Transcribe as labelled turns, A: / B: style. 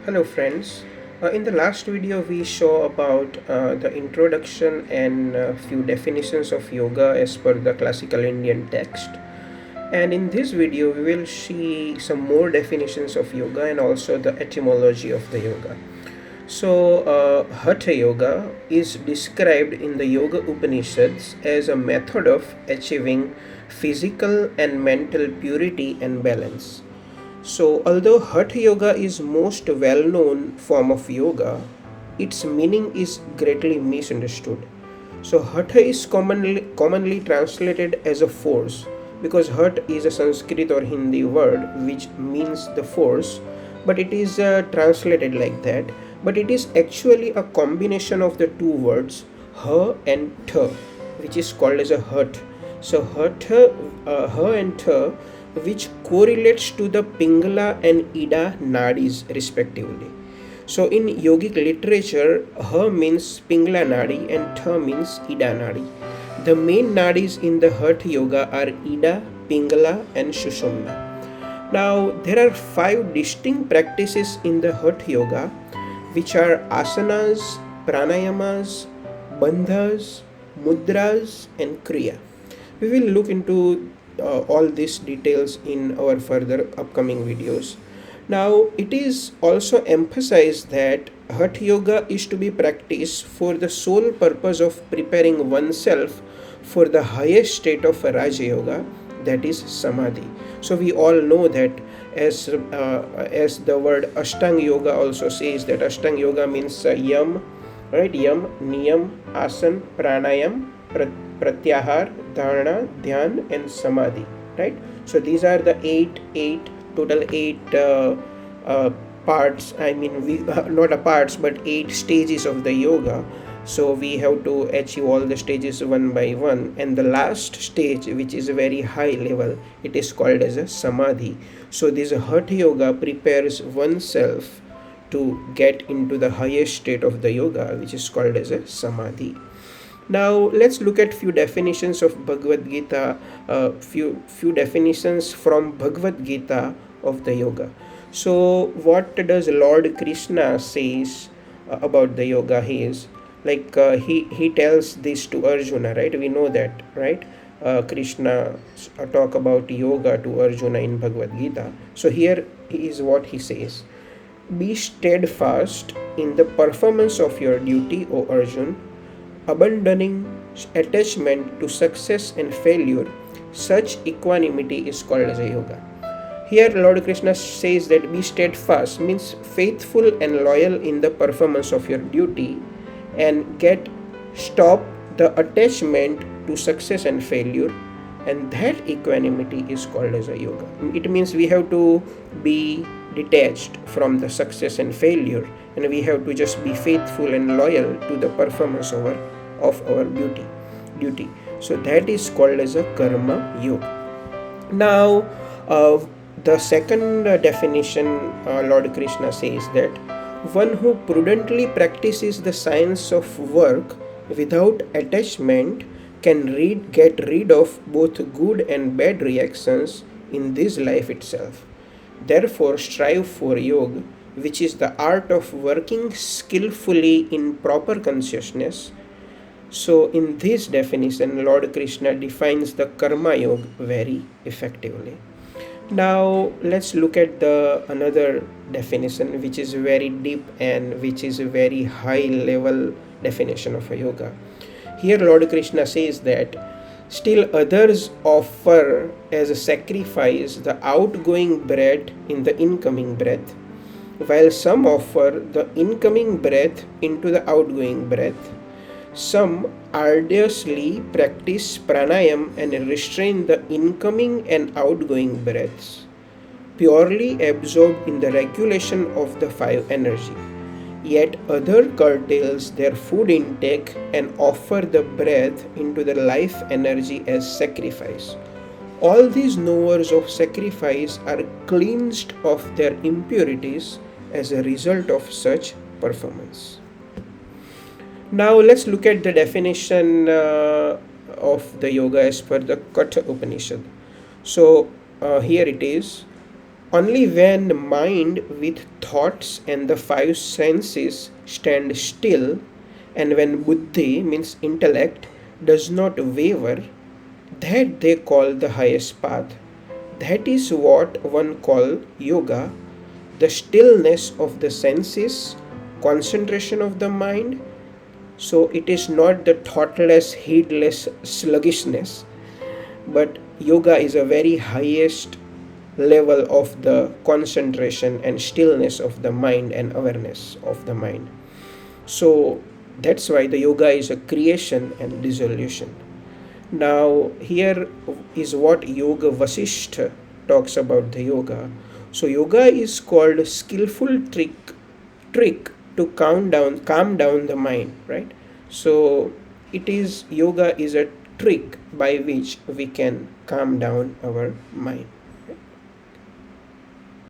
A: Hello friends. In the last video we saw about the introduction and few definitions of yoga as per the classical Indian text. And in this video we will see some more definitions of yoga and also the etymology of the yoga. So Hatha Yoga is described in the Yoga Upanishads as a method of achieving physical and mental purity and balance. So, although Hatha Yoga is most well-known form of yoga, its meaning is greatly misunderstood. So, Hatha is commonly translated as a force because Hat is a Sanskrit or Hindi word which means the force, but it is translated like that. But it is actually a combination of the two words Ha and Tha, which is called as a Hat. So, Hatha, Ha and Tha, which correlates to the Pingala and Ida nadis respectively. So in yogic literature, Ha means Pingala nadi and Tha means Ida nadi. The main nadis in the Hatha yoga are Ida, Pingala and Sushumna. Now there are 5 distinct practices in the Hatha yoga which are asanas, pranayamas, bandhas, mudras and kriya. We will look into all these details in our further upcoming videos. Now, it is also emphasized that Hatha Yoga is to be practiced for the sole purpose of preparing oneself for the highest state of Raja Yoga, that is Samadhi. So we all know that as the word Ashtanga Yoga also says that Ashtanga Yoga means Yam, right? Yam, Niyam, Asan, Pranayam, Pratyahar, Dharana, Dhyan and Samadhi, right? So these are the total eight parts, I mean not a parts but 8 stages of the yoga. So we have to achieve all the stages one by one, and the last stage, which is a very high level, it is called as a Samadhi. So this Hatha Yoga prepares oneself to get into the highest state of the yoga, which is called as a Samadhi. Now let's look at few definitions of Bhagavad Gita, few definitions from Bhagavad Gita of the yoga. So what does Lord Krishna says about the yoga? He is like he tells this to Arjuna, right? We know that, right? Krishna talk about yoga to Arjuna in Bhagavad Gita. So here is what he says: be steadfast in the performance of your duty, O Arjun, abandoning attachment to success and failure. Such equanimity is called as a yoga. Here Lord Krishna says that be steadfast means faithful and loyal in the performance of your duty, and stop the attachment to success and failure, and that equanimity is called as a yoga. It means we have to be detached from the success and failure, and we have to just be faithful and loyal to the performance of our duty. So that is called as a karma yoga. Now the second definition, Lord Krishna says that one who prudently practices the science of work without attachment can get rid of both good and bad reactions in this life itself. Therefore, strive for yoga, which is the art of working skillfully in proper consciousness. So, in this definition, Lord Krishna defines the karma yoga very effectively. Now, let's look at the another definition, which is very deep and which is a very high level definition of a yoga. Here, Lord Krishna says that still others offer as a sacrifice the outgoing breath in the incoming breath, while some offer the incoming breath into the outgoing breath. Some arduously practice pranayam and restrain the incoming and outgoing breaths, purely absorbed in the regulation of the 5 energy. Yet other curtails their food intake and offer the breath into the life energy as sacrifice. All these knowers of sacrifice are cleansed of their impurities as a result of such performance. Now let's look at the definition of the yoga as per the Katha Upanishad. So here it is: Only when mind with thoughts and the five senses stand still, and when buddhi means intellect does not waver, that they call the highest path. That is what one call yoga, the stillness of the senses, concentration of the mind. So it is not the thoughtless, heedless sluggishness, but yoga is a very highest level of the concentration and stillness of the mind and awareness of the mind. So that's why the yoga is a creation and dissolution. Now here is what Yoga Vasishtha talks about the yoga. So yoga is called skillful trick to calm down the mind, right? So it is yoga is a trick by which we can calm down our mind.